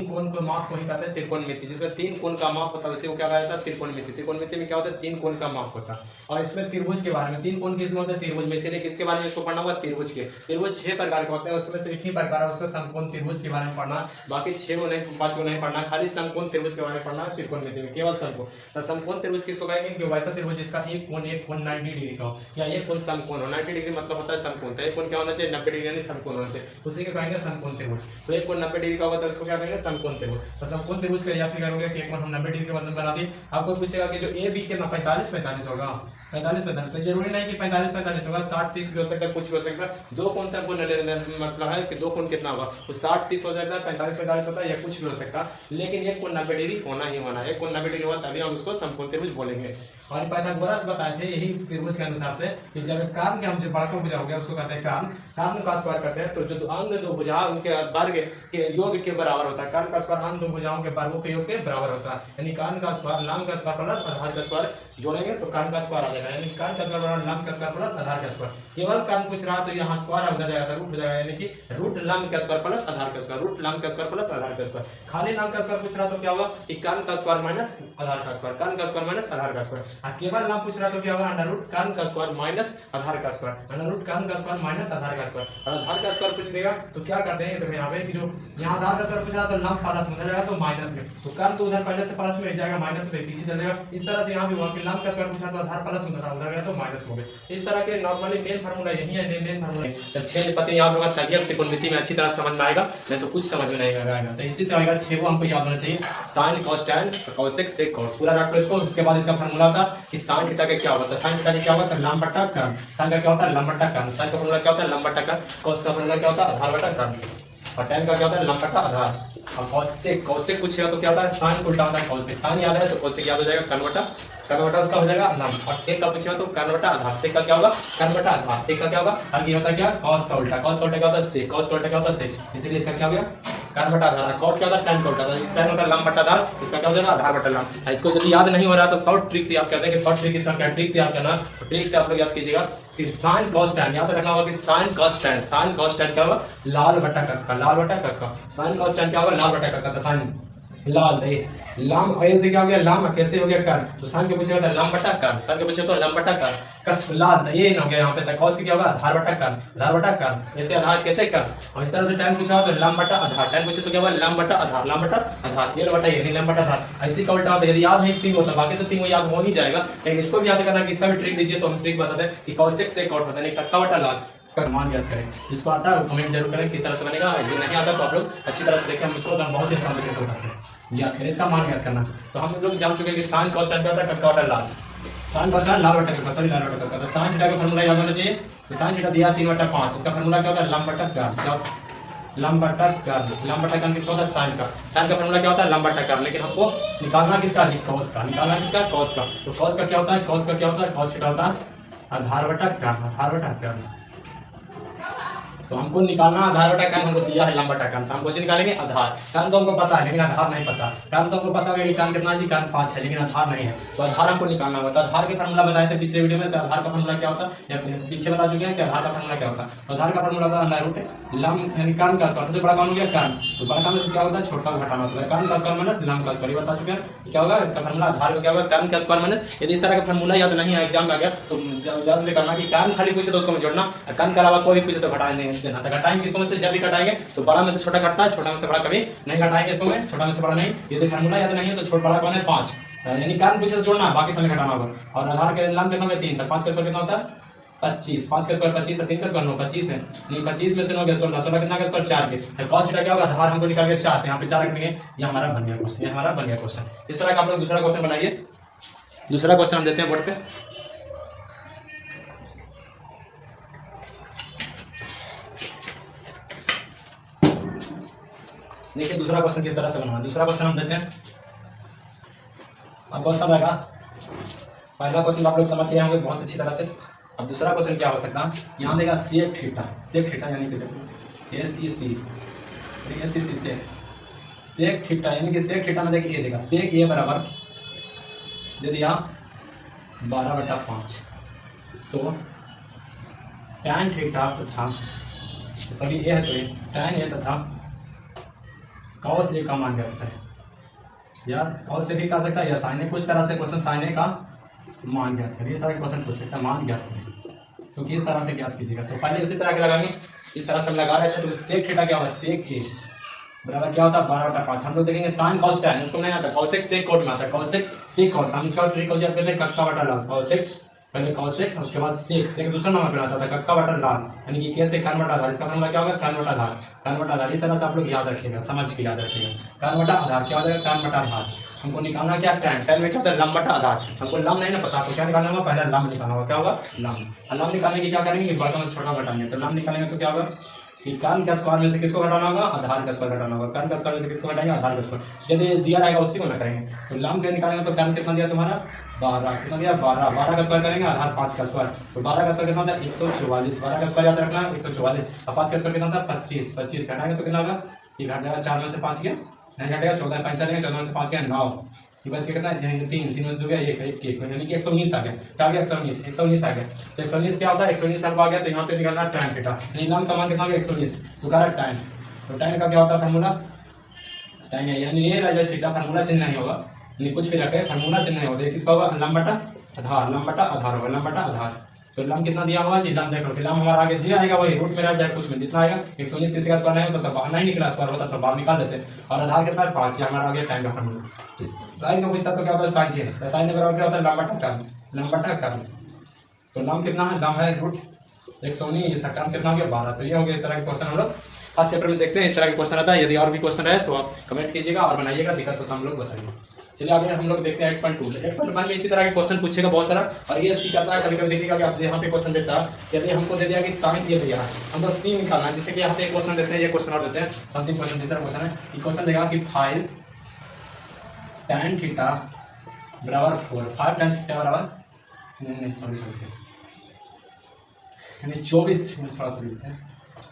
कोण को माप को ही कहते हैं त्रिकोणमिति, जिसमें तीन कोण का माप होता है उसी को क्या कहा जाता है त्रिकोणमिति। त्रिकोणमिति में क्या होता है तीन कोण का माप होता है। और इसमें त्रिभुज के बारे में, तीन कोण किसमें होता है त्रिभुज में, इसीलिए किसके बारे में इसको पढ़ना होगा त्रिभुज के। त्रिभुज 6 प्रकार के होते हैं, उसमें से एक ही प्रकार है उसका समकोण त्रिभुज के बारे में पढ़ना, बाकी 6 को नहीं 5 को नहीं पढ़ना, खाली समकोण त्रिभुज के बारे में पढ़ना है त्रिकोणमिति में, केवल समकोण। तो समकोण त्रिभुज किसको कहेंगे कि वैसा त्रिभुज जिसका एक कोण 90 डिग्री का हो, या एक कोण समकोण हो। 90 डिग्री मतलब होता है समकोण, तो एक कोण क्या होना चाहिए 90 डिग्री यानी समकोण होना चाहिए, उसी को कहेंगे समकोण त्रिभुज। तो एक कोण 90 डिग्री का होता है उसको क्या कहेंगे समकोण त्रिभुज। तो समकोण त्रिभुज का यह फिगर हो गया कि एक कोण हम 90 डिग्री के बंधन बना दिए। आपको पूछेगा कि जो ए बी कितना 45 होगा, 45 तो जरूरी नहीं कि 45 होगा, 60-30 भी हो सकता है, कुछ भी हो सकता है। दो कोण से आपको मतलब है कि दो कोण कितना होगा, वो 60-30 हो जाता है, 45-45 होता है, या कुछ भी हो सकता है, लेकिन एक कोण 90 डिग्री होना ही होना है। एक कोण 90 डिग्री हुआ तभी हम उसको समकोण त्रिभुज बोलेंगे। और पाइथागोरस बताए थे यही त्रिभुज के अनुसार से कि जब काम के हम जो बड़ा भुजा हो गया उसको कहते हैं काम का स्क्वायर करते हैं, तो जो अंग दो भुजा उनके वर्ग के योग के बराबर होता है। काम का स्क्वायर अंग दो भुजाओं के वर्गों के योग के बराबर होता है, यानी कान का स्क्वायर लाम का स्क्वायर प्लस आधार का स्क्वायर जोड़ेंगे तो कान का स्क्वायर आ जाएगा, यानी कान का स्क्वायर बराबर लाम का स्क्वायर प्लस आधार का स्क्वायर। केवल कान पूछ रहा तो यहाँ स्क्वायर हो जाएगा, रूट हो जाएगा, यानी कि रूट लाम का स्क्वायर प्लस आधार का स्क्वायर, रूट लाम का स्क्वायर प्लस आधार का स्क्वायर। खाली लाम का स्क्वायर पूछ रहा तो क्या होगा कि कान का स्क्वायर माइनस आधार का स्क्वायर, कान का स्क्वायर माइनस आधार का स्क्वायर। केवल लाम पूछ रहा तो क्या होगा अंडर रूट कान का स्क्वायर माइनस आधार का स्क्वायर, अंडर रूट कान का स्क्वायर माइनस आधार का स्क्वायर। और आधार का स्क्वायर पूछ लेगा तो क्या करते हैं, तो यहाँ पे कि जो यहाँ आधार का स्क्वायर पूछ रहा तो लाम प्लस में जाएगा तो माइनस में, तो कान तो उधर पहले से प्लस में जाएगा माइनस में पीछे चलेगा। इस तरह से यहाँ भी हुआ कि लाम का स्क्वायर पूछा तो आधार प्लस में था, उधर गया तो माइनस हो गया। इस तरह के नॉर्मली मेन फार्मूला यही है, मेन फार्मूला। जब 6 निष्पत्ति याद होगा तभी आप त्रिकोणमिति में अच्छी तरह समझ में आएगा, नहीं तो कुछ समझ में नहीं आएगा। तो इसी से आएगा 6 को हमको याद होना चाहिए, sine cos tan cosec sec cot, पूरा रट लो इसको। उसके बाद इसका फार्मूला था कि साइन थीटा का क्या होता है, साइन थीटा का क्या होता है लंब बटा कर्न, साइन का क्या होता है लंब बटा कर्न, साइन का फार्मूला क्या होता है लंब बटा कर्न, कॉस का फार्मूला क्या होता है आधार बटा कर्न, और टैन का क्या होता है लंब बटा आधार। और कॉसेक पूछेगा तो क्या होता है साइन उल्टा होता है कॉसेक, साइन याद है तो कॉसेक याद हो जाएगा, कर्न बटा उसका हो जाएगा लंब। और सेक का पूछेगा तो कर्न बटा आधार, सेक का क्या होगा कर्न बटा आधार, सेक का क्या होगा आगे होता है क्या कॉस का उल्टा, कॉस का उल्टा क्या होता है सेक, कॉस का उल्टा क्या होता है सेक, इसलिए इसका क्या हो गया कर्न बटा आधार। कॉट क्या होता है टैन का उल्टा, इस टैन होता है लंब बटा आधार, इसका क्या हो जाएगा आधार बटा लंब। इसको यदि याद नहीं हो रहा तो शॉर्ट ट्रिक से याद करते हैं कि शॉर्ट ट्रिक इसका क्या ट्रिक से याद करना, तो ट्रिक से आप लोग याद कीजिएगा कि साइन कॉस टैन याद रखना होगा कि साइन कॉस टैन क्या होगा लाल बटा कक्का, लाल बटा कक्का, साइन कॉस टैन क्या होगा लाल बटा कक्का, तो साइन लाल लाम ऑयल से क्या हो गया लाम, कैसे हो गया कर्न, तो साइन के पूछे होता है लंब बटा कर्न, साइन के पूछे तो लंब बटा कर्न, लाल ये ना हो गया यहाँ पे, कॉस की क्या होगा आधार बटा कर्न, आधार बटा कर्न, ऐसे आधार कैसे कर्न। और इस तरह से टैन पूछा हो तो लंब बटा आधार, टैन पूछे तो क्या होगा लंब बटा आधार, लंब बटा आधार, ये बटा ये लंब बटा आधार। ऐसी का उल्टा होता है, यदि याद नहीं तीन होता बाकी तो तीन याद हो ही जाएगा, लेकिन इसको भी याद करना कि इसका भी ट्रिक दीजिए तो हम ट्रिक बताते हैं कि कॉसेक सेक कॉट होता है, कक्का बटा लाल का मान याद करें। जिसको आता है कमेंट जरूर करें किस तरह से बनेगा, यदि नहीं आता तो आप लोग अच्छी तरह से देखें, हम इसको बहुत ही आसान तरीके से बताते हैं, याद करें इसका मान याद करना। तो हम लोग जान चुके हैं कि साइन कॉस टैन क्या होता है कक्का बटा लाल, साइन कॉस टैन लाल बटा कक्का, सॉरी लाल बटा कक्का। तो साइन थीटा का फार्मूला याद होना चाहिए, तो साइन थीटा दिया 3/5, इसका फार्मूला क्या होता है लंब बटा कर्न, क्या लंब बटा कर्न, लंब बटा कर्न किसका होता है साइन का, साइन का फार्मूला क्या होता है लंब बटा कर्न, लेकिन हमको निकालना किसका कॉस का, निकालना किसका कॉस का। तो कॉस का क्या होता है, कॉस का क्या होता है कॉस थीटा होता है आधार बटा कर्न, आधार बटा कर्न। तो हमको निकालना आधार बटा कर्न, हमको दिया है लंब बटा कर्न, तो हम कुछ निकालेंगे आधार, कर्न तो हमको पता है लेकिन आधार नहीं पता, कर्न तो हमको पता है कि कर्न कितना है, कर्न 5 है लेकिन आधार नहीं है, तो आधार हमको निकालना होगा। तो आधार के फार्मूला बताए थे पिछले वीडियो में, तो आधार का फार्मूला क्या होता है या पीछे बता चुके हैं कि आधार का फार्मूला क्या होता है। तो आधार का फार्मूला होता है अंडर रूट लंब यानी कर्न का स्क्वायर, सबसे बड़ा कौन हो गया कर्न, तो बड़ा कर्न में क्या होता है छोटा को घटाना होता है, कर्न का स्क्वायर माइनस लंब का स्क्वायर, ये बता चुके हैं क्या होगा इसका फार्मूला आधार का क्या होगा कर्न का स्क्वायर माइनस। यदि इस तरह का फार्मूला याद नहीं है एग्जाम में आ गया तो याद करना कि कर्न खाली पूछे तो उसको में जोड़ना, कर्न के अलावा कोई भी पूछे तो घटा नहीं देना, तो घटाएंगे इसको में से जब भी घटाएंगे तो बड़ा में से छोटा घटता है, छोटा में से बड़ा कभी नहीं घटाएंगे, इसको में छोटा में से बड़ा नहीं। यदि फार्मूला याद नहीं है तो छोटा बड़ा कौन है 5, यानी कर्न पूछे तो जोड़ना बाकी समय घटाना होगा। और आधार के लंब कितना है 3, तो 5 का स्क्वायर कितना होता है 25, 5 का स्क्वायर 25 है, 3 का स्क्वायर 9 25 है, नहीं 25 में से 9 गया 16, 16 कितना का स्क्वायर 4 के, कॉस थीटा क्या होगा आधार हमको निकाल के 4, यहाँ पे 4 रख देंगे, ये हमारा बन गया क्वेश्चन, ये हमारा बन गया क्वेश्चन। इस तरह का आप लोग दूसरा क्वेश्चन बनाइए, दूसरा क्वेश्चन हम देते हैं बोर्ड पे। देखिए दूसरा क्वेश्चन किस तरह से बनाना, दूसरा क्वेश्चन हम देते हैं। अब क्वेश्चन रहेगा, पहला क्वेश्चन आप लोग समझ गए होंगे बहुत अच्छी तरह से। अब दूसरा क्वेश्चन क्या हो सकता है, यहाँ देगा सेक थीटा, सेक थीटा यानी कि देखो SEC सेक थीटा यानी कि सेक थीटा में देखिए ये देगा सेक ए बराबर दे दिया 12/5, तो टैन थीटा तथा सॉरी ए है तो टैन ए तथा कॉस ए का मान ज्ञात करें, या कॉस ए भी कर सकता है, या साइन ए, कुछ तरह से क्वेश्चन साइन ए का मान ज्ञात करें, इस तरह के क्वेश्चन पूछ सकता है, मान ज्ञात करें तो किस तरह से ज्ञात कीजिएगा। तो पहले उसी तरह के लगाएंगे, इस तरह से हम लगा रहे थे। तो सेक थीटा क्या होगा, सेक ए बराबर क्या होता है 12/5। हम लोग देखेंगे साइन कॉस टैन, उसको नहीं आता, कॉसेक सेक कोट में आता है, कॉसेक सेक कोट। हम इसका ट्रिक हो जाता है कक्का बटा लाल, कॉसेक पहले कॉसेक उसके बाद सेक, सेक दूसरा नंबर पे आता था कक्का बटा लाल, यानी कि कैसे कन बटा आधार, इसका मतलब क्या होगा कन बटा आधार, कन बटा आधार। इस तरह से आप लोग याद रखिएगा, समझ के याद रखिएगा। कन बटा आधार क्या हो जाएगा, कन बटा आधार। हमको निकालना क्या टैन, टैन में क्या होता है लंब बटा आधार। हमको लंब नहीं ना पता, आपको क्या निकालना होगा, पहले लंब निकालना होगा, क्या होगा लंब। और लंब निकालने की क्या करेंगे, बड़ा में छोटा घटाएंगे। तो लंब निकालेंगे तो क्या होगा कि कर्ण का स्क्वायर में से किसको घटाना होगा, आधार का स्क्वायर घटाना होगा। कर्ण का स्क्वायर में से किसको घटाएंगे, आधार का स्क्वायर। यदि दिया रहेगा उसी को ना करेंगे। तो लंब के निकालेंगे तो कर्ण कितना दिया तुम्हारा 12, कितना दिया 12, 12 का स्क्वायर करेंगे, आधार 5 का स्क्वायर। तो 12 का स्क्वायर कितना होता है 144, 12 का स्क्वायर याद रखना 144। और 5 का स्क्वायर कितना होता है 25, 25 घटाएंगे तो कितना होगा, ये घट जाएगा 4 में से 5 गया नहीं घटेगा, 14 5 चलेंगे, 14 में से 5 गया 9, ये बच कितना 3, 3 में से 2 गया 1, 1 यानी कि 119 आ गया। क्या आ गया 119, 119 आ गया। तो 119 क्या होता है, 119 हमको आ गया। तो यहाँ पे निकालना tan थीटा, लंब का मान कितना हो गया 119, तो कह रहा tan। तो tan का क्या होता है फार्मूला, tan है यानी ये राजा थीटा, फार्मूला चेंज नहीं होगा, यानी कुछ भी रखे फार्मूला चेंज नहीं होता है। किसका होगा लंब बटा आधार, लंब बटा आधार होगा, लंब बटा आधार। तो लंब कितना दिया हुआ जी, लंब देखो, लंब हमारा आगे जे आएगा वही रूट में रह जाए, कुछ में जितना आएगा 119 किसी का स्क्वायर नहीं होता तो बाहर नहीं निकला, स्क्वायर होता तो बाहर निकाल लेते। और आधार कितना है 5, ये हमारा आ गया tan का फार्मूला। साइन का पूछता तो क्या होता है साइन के, साइन के बराबर क्या होता है लंब बटा कर्न, लंब बटा कर्न। तो लंब कितना है, लंब है रूट 119, इसका कर्न कितना हो गया 12। तो ये हो गया इस तरह के क्वेश्चन हम लोग फर्स्ट चैप्टर में देखते हैं, इस तरह के क्वेश्चन आता है। यदि और भी क्वेश्चन है तो आप कमेंट कीजिएगा और बनाइएगा, दिक्कत हो तो हम लोग बताइए। चलिए आगे हम लोग देखते हैं 8.2। 8.1 में इसी तरह के क्वेश्चन पूछेगा बहुत सारा, और ये सी करता है कभी कभी देखिएगा कि आप यहाँ पे क्वेश्चन देता है, यदि हमको दे दिया कि साइन ये दिया है, हमको सी निकालना है। जैसे कि यहाँ पे एक क्वेश्चन देते हैं, ये क्वेश्चन और देते हैं, अंतिम क्वेश्चन तीसरा क्वेश्चन है, ये क्वेश्चन देगा कि 5 tan थीटा बराबर 4, 5 tan थीटा बराबर नहीं सॉरी यानी 24 में थोड़ा सा लिखते हैं,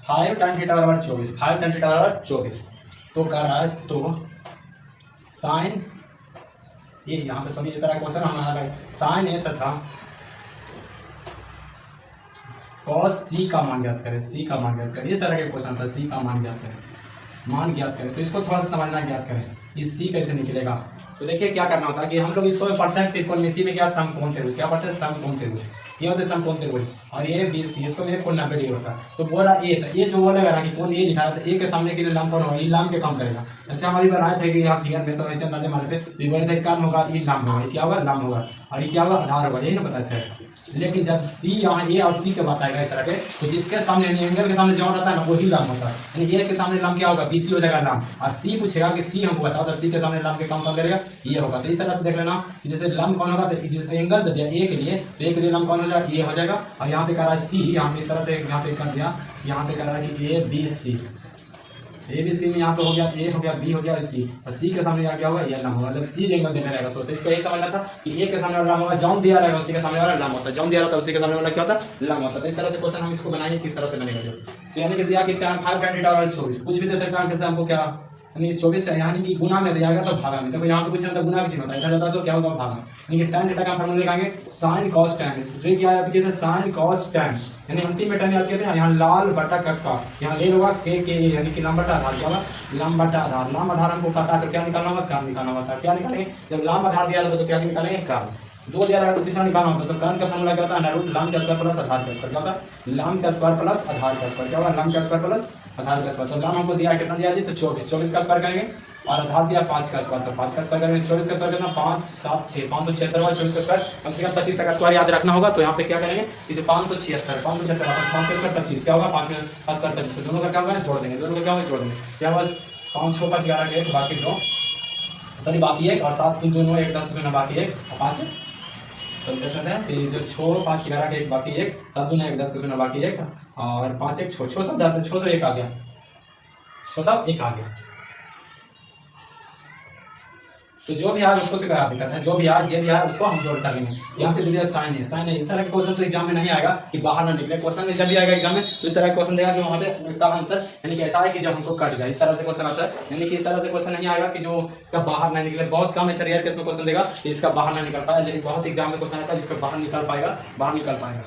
5 tan थीटा बराबर 24, 5 tan थीटा बराबर 24। तो कह रहा है तो साइन ये यहाँ पे सॉरी इस तरह का क्वेश्चन हमारा साइन ए तथा कॉस सी का मान ज्ञात करें, सी का मान ज्ञात करें। इस तरह के क्वेश्चन था, सी का मान ज्ञात करें, मान ज्ञात करें। तो इसको थोड़ा सा समझना ज्ञात करें, ये सी कैसे निकलेगा। तो देखिए क्या करना होता है कि हम लोग इसको पढ़ते हैं त्रिकोणमिति में क्या समकोण त्रिभुज, क्या पढ़ते हैं समकोण त्रिभुज, ये होते हैं समकोण त्रिभुज। और ये बी सी इसको मेरे कोण 90 डिग्री होता है। तो बोला ए था, ये जो बोलेगा ना कि कोण ए लिखा था, ए के सामने के लिए लंब कौन होगा, ये लंब के काम करेगा। जैसे हमारी बनाए थे कि यहाँ फिगर में तो ऐसे अंदाजे मारते थे, ये बोले थे कर्ण होगा, ये लंब होगा, ये क्या होगा लंब होगा, और ये क्या होगा आधार होगा, यही ना बताते हैं। लेकिन जब सी यहाँ ए और सी के बात आएगा इस तरह के, तो जिसके सामने एंगल के सामने जो रहता है ना वही लंब होता है। यानी ए के सामने लंब क्या होगा बी सी हो जाएगा लंब, और सी पूछेगा कि सी हमको बताओ, तो सी के सामने लंब के काम कौन करेगा ये होगा। तो इस तरह से देख लेना कि जैसे लंब कौन होगा, तो एंगल दे दिया ए के लिए, तो ए के लिए लंब कौन हो जाएगा ये हो जाएगा। और यहाँ पे कह रहा है सी, यहाँ पे इस तरह से यहाँ पे कर दिया, यहाँ पे कह रहा है कि A B C, A B C में यहाँ पे हो गया ए हो गया बी हो गया सी, और सी के सामने यहाँ क्या होगा ये लंब होगा। जब सी एंगल देने रहेगा तो इसको यही समझना था कि ए के सामने वाला लंब होगा, जॉन दिया रहेगा उसी के सामने वाला लंब होता है, जॉन दिया रहता है उसी के सामने वाला क्या होता है लंब होता है। तो इस तरह से क्वेश्चन हम इसको बनाएंगे किस तरह से बनेगा जो, तो यानी कि दिया कि 5 tan थीटा और 24 कुछ भी दे सकता है, कैसे हमको क्या यानी 24 है यानी कि गुना में दिया गया तो भागा में, तो यहाँ पे कुछ नहीं गुना भी होता है, इधर जाता तो क्या होगा भागा। यानी कि tan थीटा का फार्मूला लगाएंगे sin cos tan, ट्रिक क्या याद किए थे sin cos tan, यानी अंतिम में tan याद किए थे, यहाँ लाल बटा कक्का, यहाँ ले होगा के यानी कि लंब बटा आधार, क्या होगा लंब बटा आधार। लंब आधार हमको पता है तो क्या निकालना होगा कर्ण निकालना होता है। क्या निकालेंगे जब लंब आधार दिया रहता तो क्या निकालेंगे कर्ण, 2 दिया रहेगा तो तीसरा निकालना होता है। तो कर्ण का फार्मूला क्या होता है √ लंब का स्क्वायर प्लस आधार का स्क्वायर, क्या होता है लंब का स्क्वायर प्लस आधार का स्क्वायर, क्या होगा लंब का स्क्वायर प्लस आधार का स्क्वायर। तो लंब हमको दिया कितना दिया जी तो 24, 24 का स्क्वायर करेंगे, और आधार दिया 5 का स्क्वायर, तो 5 का स्क्वायर करेंगे, 24 का स्क्वायर कितना 5 7 6 576 होगा, 24 का स्क्वायर कम से कम 25 का स्क्वायर याद रखना होगा। तो यहाँ पे क्या करेंगे ये 576 5 का स्क्वायर 25 क्या होगा 5 का स्क्वायर 25, दोनों का क्या होगा जोड़ देंगे, दोनों का क्या होगा जोड़ देंगे, क्या होगा 5 6 5 11 के बाकी 2 सॉरी बाकी 1 और 7 दोनों 1 10 का बाकी 1 और 5 तो कहते हैं फिर जो 6 5 11 के 1 बाकी 1 7 2 1 10 का बाकी 1 और 5 1 6 6 10 6 1 आ गया, 6 1 आ गया। तो जो भी आए उसको से करा दिक्कत है, जो भी आए जे भी आए उसको हम जोड़ कर लेंगे। यहाँ पे दिया साइन है, साइन है। इस तरह के क्वेश्चन तो एग्जाम में नहीं आएगा कि बाहर ना निकले, क्वेश्चन में जब भी आएगा एग्जाम में तो इस तरह का क्वेश्चन देगा कि वहाँ पे इसका आंसर यानी कि ऐसा है कि जो हमको कट जाए, इस तरह से क्वेश्चन आता है। यानी कि इस तरह से क्वेश्चन नहीं आएगा कि जो इसका बाहर ना निकले, बहुत कम ऐसे रेयर केस में क्वेश्चन देगा इसका बाहर ना निकल पाएगा, लेकिन बहुत एग्जाम में क्वेश्चन आता है जिसका बाहर निकल पाएगा, बाहर निकल पाएगा।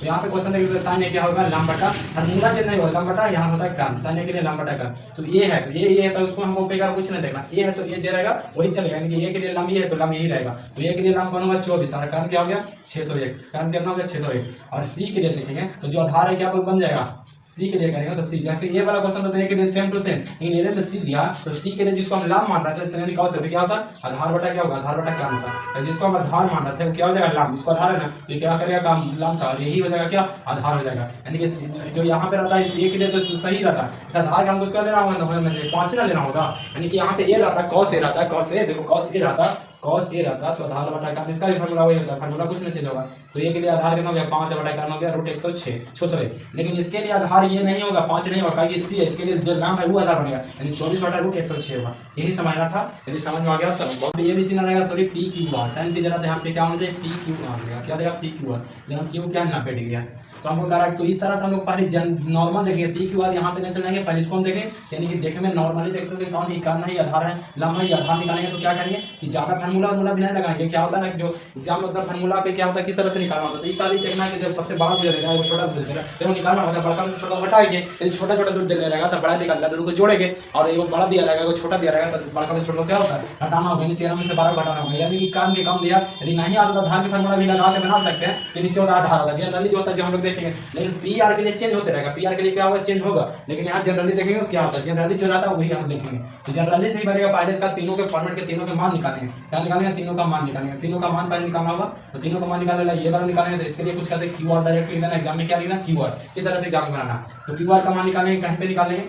तो यहाँ पे क्वेश्चन देखिए साइन ए क्या होगा लंब बटा फॉर्मूला चेंज नहीं होगा लंब बटा यहाँ होता है कर्म साइन ए के लिए लंब बटा कर्म तो ये है तो ये है तो उसको हमको बेकार कुछ नहीं देखना ये है तो ये जे रहेगा वही चलेगा यानी कि ये के लिए लंब ये है तो लंब यही रहेगा तो ये के लिए लंब कौन होगा 24 और कर्म क्या हो गया 601 कर्म कितना हो गया 601 और सी के लिए देखेंगे तो जो आधार है क्या बन जाएगा सी के लिए करेंगे तो सी जैसे ये वाला क्वेश्चन तो ए के लिए सेम टू सेम लेकिन ये में सी दिया तो सी के लिए जिसको हम लंब मान रहे थे सेम निकाल सकते क्या होता आधार बटा क्या होगा आधार बटा कर्म होता तो जिसको हम आधार मान रहे थे वो क्या हो जाएगा लंब इसको आधार है ना तो क्या करेगा काम लंब का यही हो जाएगा क्या आधार हो जाएगा यानी कि जो यहाँ पे रहता है इस ए के लिए तो सही रहता है इस आधार का हमको उसका लेना होगा 5 ना लेना होगा यानी कि यहाँ पे ए रहता है cos ए रहता है cos ए देखो cos ए रहता cos ए रहता तो आधार बटा कर्म इसका भी फार्मूला वही होता है फार्मूला कुछ नहीं चेंज होगा तो ये के लिए आधार कितना हो गया 5 बटा कर्म हो गया √106 लेकिन इसके लिए आधार ये नहीं होगा 5 नहीं होगा क्योंकि सी है इसके लिए जो नाम है वो आधार बनेगा यानी 24 बटा √106 होगा यही समझना था यदि समझ में आ गया सब बहुत ये भी सीना रहेगा sorry P Q R time की जरा यहाँ पे क्या होना चाहिए पी क्यू आर देगा क्या देगा पी क्यू आर जब क्यू क्या 90 डिग्री है तो हमको कह रहा है तो इस तरह से हम लोग पहले नॉर्मल देखेंगे पी क्यू आर यहाँ पे नहीं चलेंगे पहले इसको हम देखें यानी कि देखने में नॉर्मली देखते हैं कौन ही कर्म है आधार है लंब है आधार निकालेंगे तो क्या करेंगे कि ज्यादा फार्मूला भी नहीं लगाएंगे क्या होता है ना जो एग्जाम में फार्मूला पे क्या होता है किस तरह से निकालना होता है तो ये काली देखना कि जब सबसे बड़ा हो जाएगा वो छोटा हो जाएगा जब निकालना होता है बड़ा से छोटा घटाएंगे यदि छोटा छोटा दूर दिया रहेगा तो बड़ा निकालना दूर को जोड़ेंगे और ये बड़ा दिया रहेगा छोटा दिया रहेगा तो बड़ा से छोटा क्या होता है घटाना होगा 13 में से 12 घटाना होगा यानी कि काम के कम दिया यदि नहीं आता तो आधार की फार्मूला भी लगा के बना सकते हैं तो नीचे होता आधार होगा जनरली जो होता है जो हम लोग देखेंगे लेकिन पी आर के लिए चेंज होते रहेगा पी आर के लिए क्या होगा चेंज होगा लेकिन यहाँ जनरली देखेंगे क्या होता है जनरली जो रहता है वही हम देखेंगे तो जनरली से ही बनेगा पहले इसका तीनों के फॉर्मेट के तीनों के मान निकालेंगे क्या निकालेंगे तीनों का मान निकालेंगे तीनों का मान पहले निकालना होगा तो तीनों का मान निकालना ये वाला निकालेंगे तो इसके लिए कुछ कहते हैं क्यू आर डायरेक्ट लिखना एग्जाम में क्या लिखना क्यू आर इस तरह से एग्जाम बनाना तो क्यू आर का मान निकालेंगे कहीं पे निकालेंगे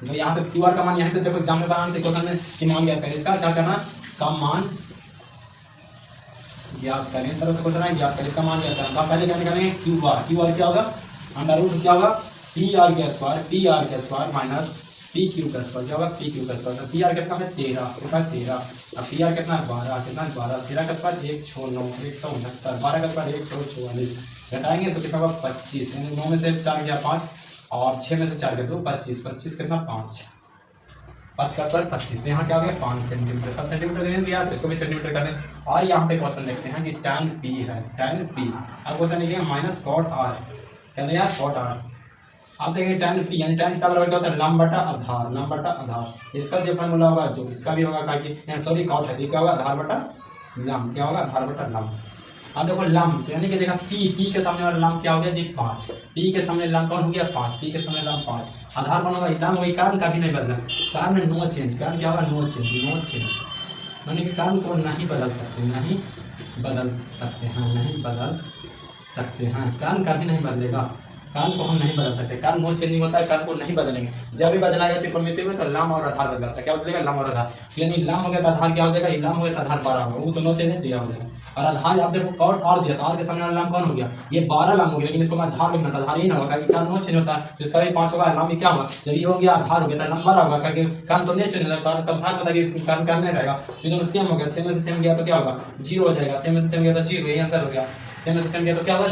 तो यहाँ पे क्यू आर का मान यहाँ पे देखो एग्जाम में बनाना क्वेश्चन में कि मान ज्ञात करें इसका क्या करना का मान ज्ञात करें इस तरह से क्वेश्चन है ज्ञात करें इसका मान ज्ञात करना पहले क्या निकालेंगे क्यू आर क्या होगा अंडर रूट क्या होगा पी आर के स्क्वायर माइनस पी क्यू का स्क्वायर क्या होगा पी क्यू का स्क्वायर तो पी आर कितना है 13 अब पी आर कितना 12 कितना 12 13 का स्क्वायर 169 169 12 का स्क्वायर 144 घटाएंगे तो कितना होगा 25 यानी 9 में से 4 गया 5 और 6 में से 4 गया 2 25 25 कितना 5 5 का स्क्वायर 25 तो यहाँ क्या हो गया 5 सेंटीमीटर सब सेंटीमीटर देने दिया तो इसको भी सेंटीमीटर कर दें और यहाँ पे क्वेश्चन देखते हैं कि tan p है tan p अब क्वेश्चन लिखिए माइनस cot r क्या दिया cot r आप देखेंगे tan p यानी tan का बराबर क्या होता है लंब बटा आधार इसका जो फार्मूला होगा जो इसका भी होगा कि सॉरी cot है क्या होगा आधार बटा लंब क्या होगा आधार बटा लंब अब देखो लंब तो यानी कि देखा p के सामने वाला लंब क्या हो गया जी 5 p के सामने लंब कौन हो गया 5 p के सामने लंब 5 आधार कौन होगा लंब वही कारण का भी नहीं बदला कारण में नो चेंज कारण क्या होगा नो चेंज यानी कि कारण को नहीं बदल सकते हैं कारण का भी नहीं बदलेगा कारण को हम नहीं बदल सकते कारण नो चेंजिंग होता है कारण को नहीं बदलेंगे जब भी बदलाएगा त्रिकोणमिति में तो लंब और आधार बदलाता है क्या बदलेगा लंब और आधार यानी लंब हो गया तो आधार क्या हो जाएगा लंब हो गया तो आधार 12 होगा वो तो नो चेंज है दिया हो जाएगा और आधार आप देखो कॉट और दिया था और के सामने वाला लंब कौन हो गया ये 12 लंब हो गया लेकिन इसको मैं आधार लिखना था आधार ही ना होगा क्योंकि कारण नो चेंज होता है तो इसका भी 5 होगा लंब क्या होगा जब ये हो गया आधार हो गया तो लंब 12 होगा क्योंकि कारण तो नहीं चेंज होता कारण कंफर्म होता है कि कारण का नहीं रहेगा तो दोनों सेम हो गया सेम से सेम गया तो क्या होगा 0 हो जाएगा सेम से सेम गया तो 0 यही आंसर हो गया सेम से सेम गया तो क्या होगा